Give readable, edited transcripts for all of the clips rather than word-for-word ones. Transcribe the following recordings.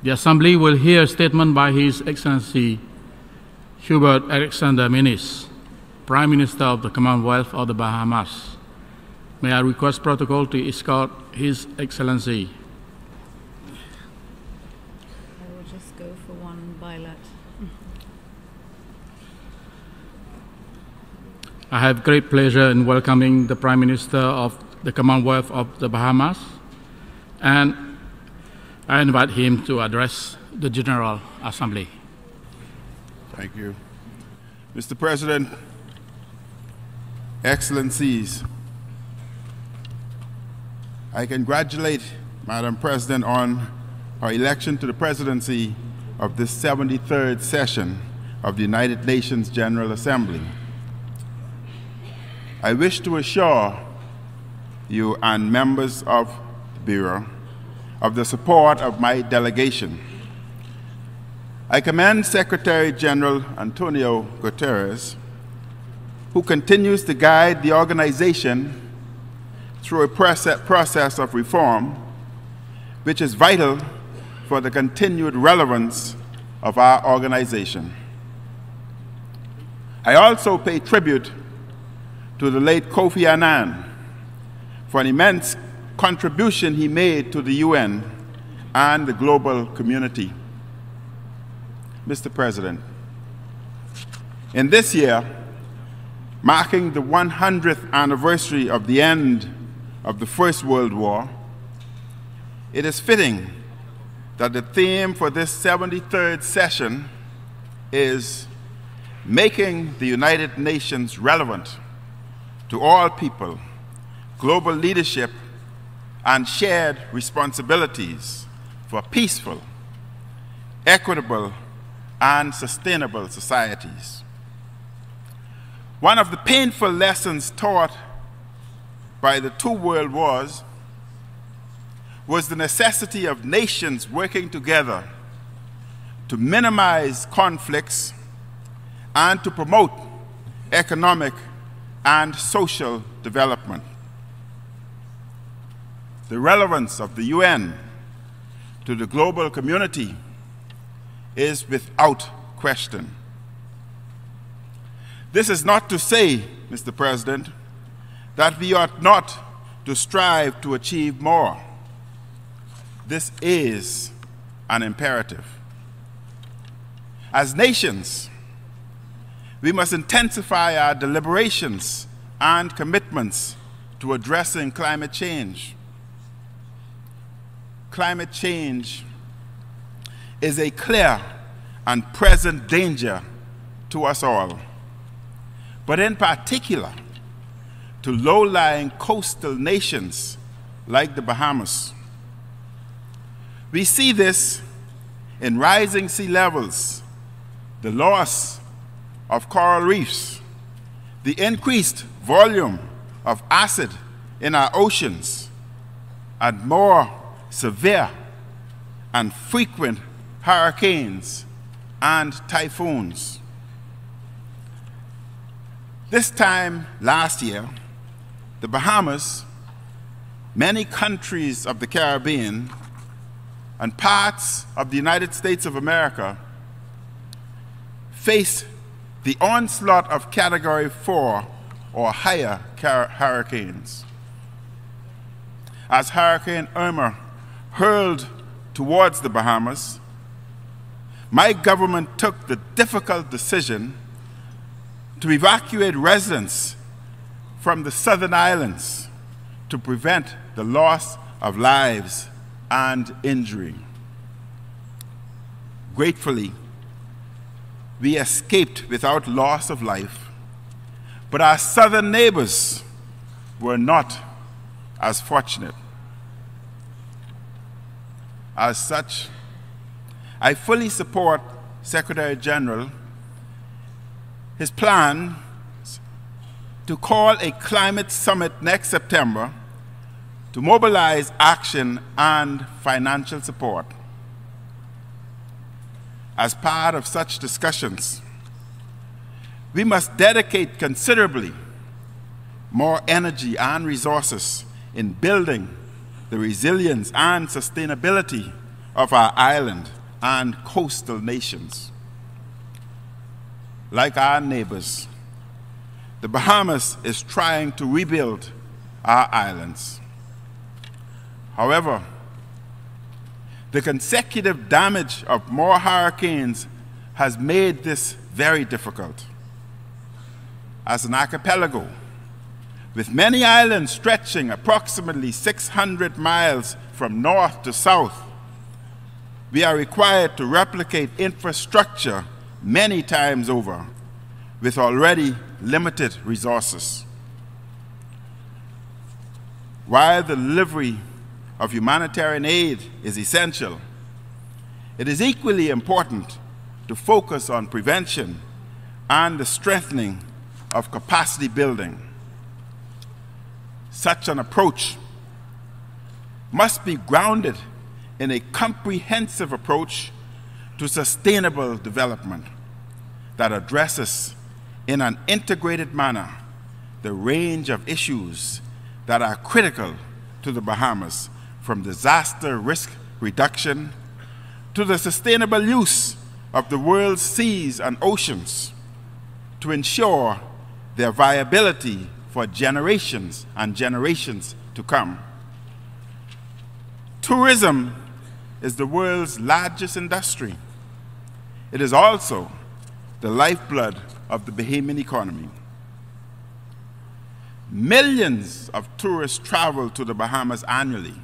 The Assembly will hear a statement by His Excellency Hubert Alexander Minnis, Prime Minister of the Commonwealth of the Bahamas. May I request protocol to escort His Excellency. I will just go for one bilat. I have great pleasure in welcoming the Prime Minister of the Commonwealth of the Bahamas, and I invite him to address the General Assembly. Thank you. Mr. President, Excellencies, I congratulate Madam President on her election to the presidency of this 73rd session of the United Nations General Assembly. I wish to assure you and members of the Bureau of the support of my delegation. I commend Secretary General Antonio Guterres, who continues to guide the organization through a process of reform which is vital for the continued relevance of our organization. I also pay tribute to the late Kofi Annan for an immense contribution he made to the UN and the global community. Mr. President, in this year, marking the 100th anniversary of the end of the First World War, it is fitting that the theme for this 73rd session is making the United Nations relevant to all people, global leadership, and shared responsibilities for peaceful, equitable, and sustainable societies. One of the painful lessons taught by the two world wars was the necessity of nations working together to minimize conflicts and to promote economic and social development. The relevance of the UN to the global community is without question. This is not to say, Mr. President, that we ought not to strive to achieve more. This is an imperative. As nations, we must intensify our deliberations and commitments to addressing climate change. Climate change is a clear and present danger to us all, but in particular to low-lying coastal nations like the Bahamas. We see this in rising sea levels, the loss of coral reefs, the increased volume of acid in our oceans, and more severe and frequent hurricanes and typhoons. This time last year, the Bahamas, many countries of the Caribbean, and parts of the United States of America faced the onslaught of Category 4 or higher hurricanes. As Hurricane Irma hurled towards the Bahamas, my government took the difficult decision to evacuate residents from the southern islands to prevent the loss of lives and injury. Gratefully, we escaped without loss of life, but our southern neighbors were not as fortunate. As such, I fully support Secretary General his plan to call a climate summit next September to mobilize action and financial support. As part of such discussions, we must dedicate considerably more energy and resources in building the resilience and sustainability of our island and coastal nations. Like our neighbors, the Bahamas is trying to rebuild our islands. However, the consecutive damage of more hurricanes has made this very difficult. As an archipelago, with many islands stretching approximately 600 miles from north to south, we are required to replicate infrastructure many times over with already limited resources. While the delivery of humanitarian aid is essential, it is equally important to focus on prevention and the strengthening of capacity building. Such an approach must be grounded in a comprehensive approach to sustainable development that addresses in an integrated manner the range of issues that are critical to the Bahamas, from disaster risk reduction to the sustainable use of the world's seas and oceans to ensure their viability for generations and generations to come. Tourism is the world's largest industry. It is also the lifeblood of the Bahamian economy. Millions of tourists travel to the Bahamas annually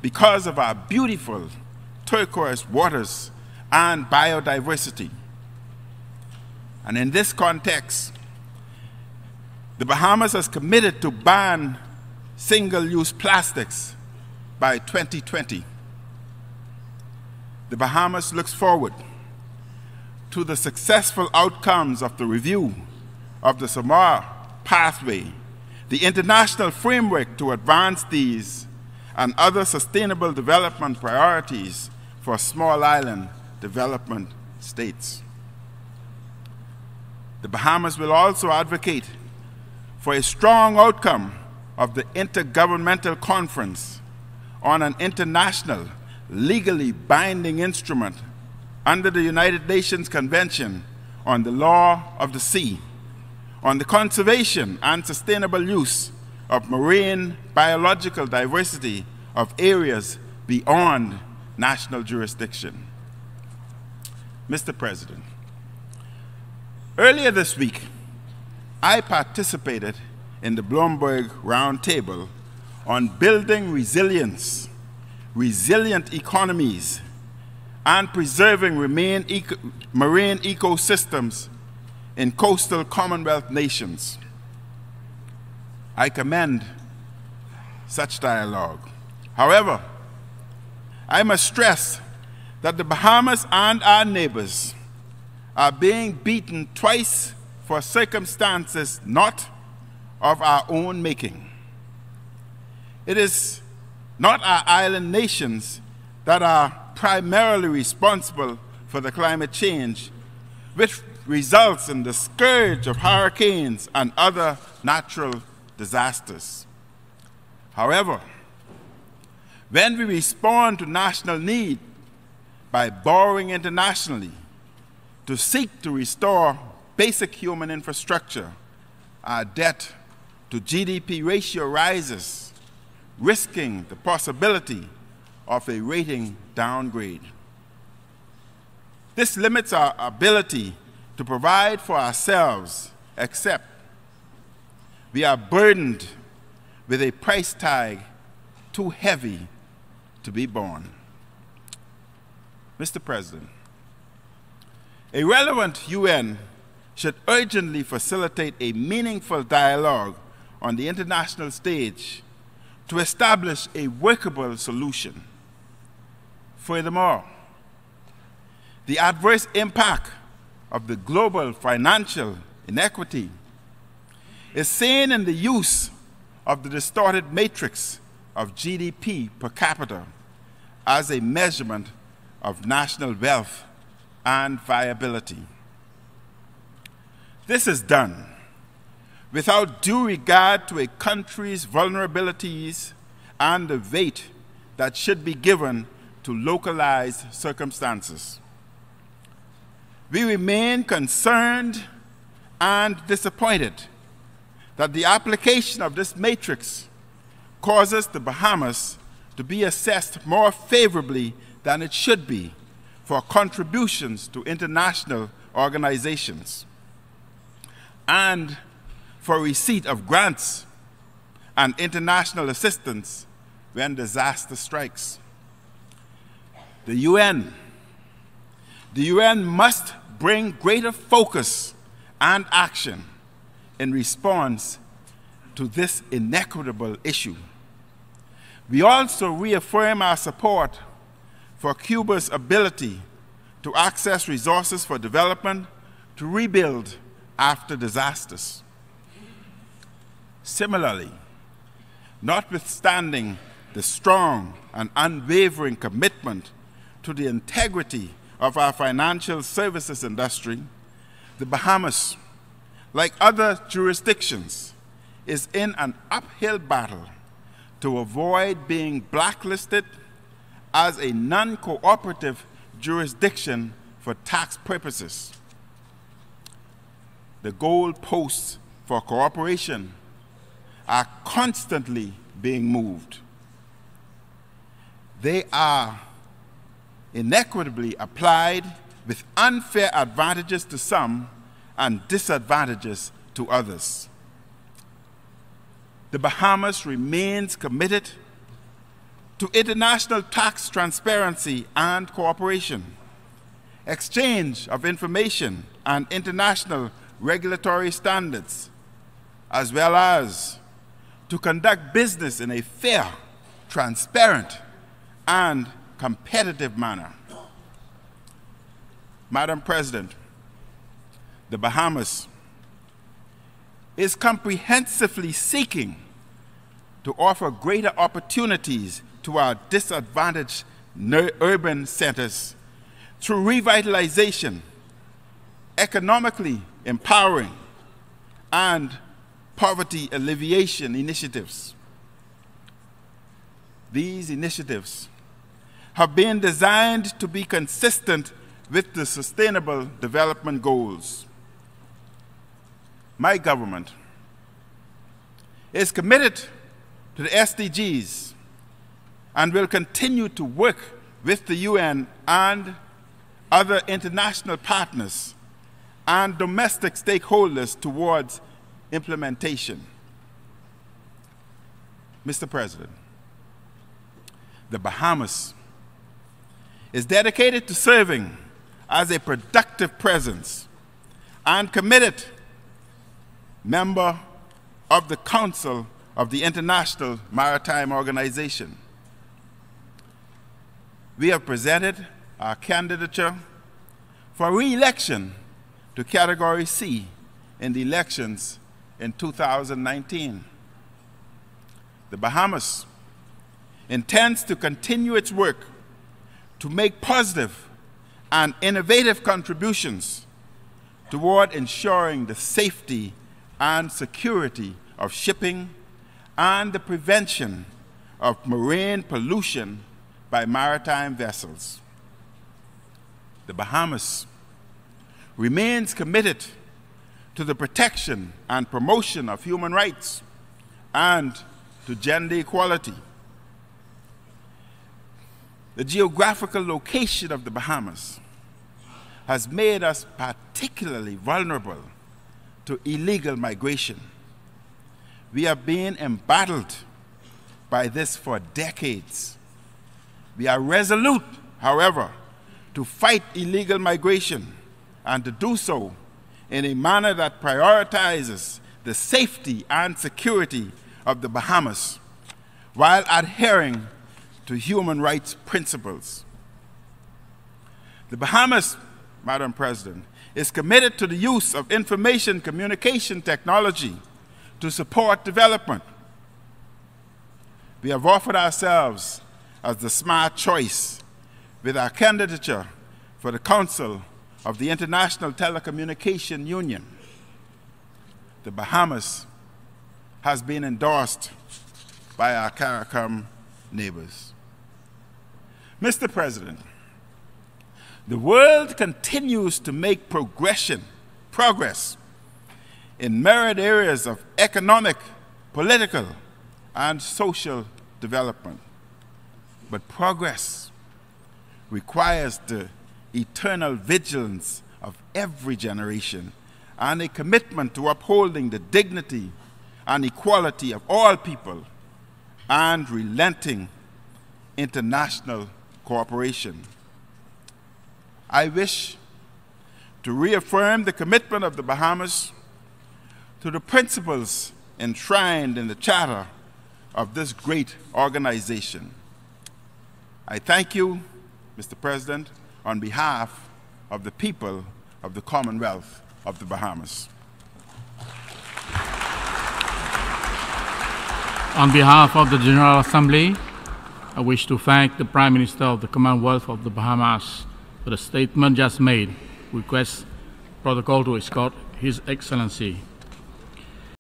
because of our beautiful turquoise waters and biodiversity. And in this context, the Bahamas has committed to ban single-use plastics by 2020. The Bahamas looks forward to the successful outcomes of the review of the Samoa Pathway, the international framework to advance these and other sustainable development priorities for small island development states. The Bahamas will also advocate for a strong outcome of the Intergovernmental Conference on an international, legally binding instrument under the United Nations Convention on the Law of the Sea, on the conservation and sustainable use of marine biological diversity of areas beyond national jurisdiction. Mr. President, earlier this week, I participated in the Bloomberg Roundtable on building resilience, resilient economies, and preserving marine ecosystems in coastal Commonwealth nations. I commend such dialogue. However, I must stress that the Bahamas and our neighbors are being beaten twice for circumstances not of our own making. It is not our island nations that are primarily responsible for the climate change, which results in the scourge of hurricanes and other natural disasters. However, when we respond to national need by borrowing internationally to seek to restore basic human infrastructure, our debt to GDP ratio rises, risking the possibility of a rating downgrade. This limits our ability to provide for ourselves, except we are burdened with a price tag too heavy to be borne. Mr. President, a relevant UN should urgently facilitate a meaningful dialogue on the international stage to establish a workable solution. Furthermore, the adverse impact of the global financial inequity is seen in the use of the distorted matrix of GDP per capita as a measurement of national wealth and viability. This is done without due regard to a country's vulnerabilities and the weight that should be given to localized circumstances. We remain concerned and disappointed that the application of this matrix causes the Bahamas to be assessed more favorably than it should be for contributions to international organizations and for receipt of grants and international assistance when disaster strikes. The UN must bring greater focus and action in response to this inequitable issue. We also reaffirm our support for Cuba's ability to access resources for development to rebuild after disasters. Similarly, notwithstanding the strong and unwavering commitment to the integrity of our financial services industry, the Bahamas, like other jurisdictions, is in an uphill battle to avoid being blacklisted as a non-cooperative jurisdiction for tax purposes. The goalposts for cooperation are constantly being moved. They are inequitably applied with unfair advantages to some and disadvantages to others. The Bahamas remains committed to international tax transparency and cooperation, exchange of information and international regulatory standards, as well as to conduct business in a fair, transparent, and competitive manner. Madam President, the Bahamas is comprehensively seeking to offer greater opportunities to our disadvantaged urban centers through revitalization, economically empowering, and poverty alleviation initiatives. These initiatives have been designed to be consistent with the Sustainable Development Goals. My government is committed to the SDGs and will continue to work with the UN and other international partners and domestic stakeholders towards implementation. Mr. President, the Bahamas is dedicated to serving as a productive presence and committed member of the Council of the International Maritime Organization. We have presented our candidature for re-election to Category C in the elections in 2019. The Bahamas intends to continue its work to make positive and innovative contributions toward ensuring the safety and security of shipping and the prevention of marine pollution by maritime vessels. The Bahamas remains committed to the protection and promotion of human rights and to gender equality. The geographical location of the Bahamas has made us particularly vulnerable to illegal migration. We have been embattled by this for decades. We are resolute, however, to fight illegal migration and to do so in a manner that prioritizes the safety and security of the Bahamas while adhering to human rights principles. The Bahamas, Madam President, is committed to the use of information communication technology to support development. We have offered ourselves as the smart choice with our candidature for the Council of the International Telecommunication Union. The Bahamas has been endorsed by our CARICOM neighbors. Mr. President, the world continues to make progress in myriad areas of economic, political, and social development. But progress requires the eternal vigilance of every generation and a commitment to upholding the dignity and equality of all people and relenting international cooperation. I wish to reaffirm the commitment of the Bahamas to the principles enshrined in the charter of this great organization. I thank you, Mr. President, on behalf of the people of the Commonwealth of the Bahamas. On behalf of the General Assembly, I wish to thank the Prime Minister of the Commonwealth of the Bahamas for the statement just made. Request protocol to escort His Excellency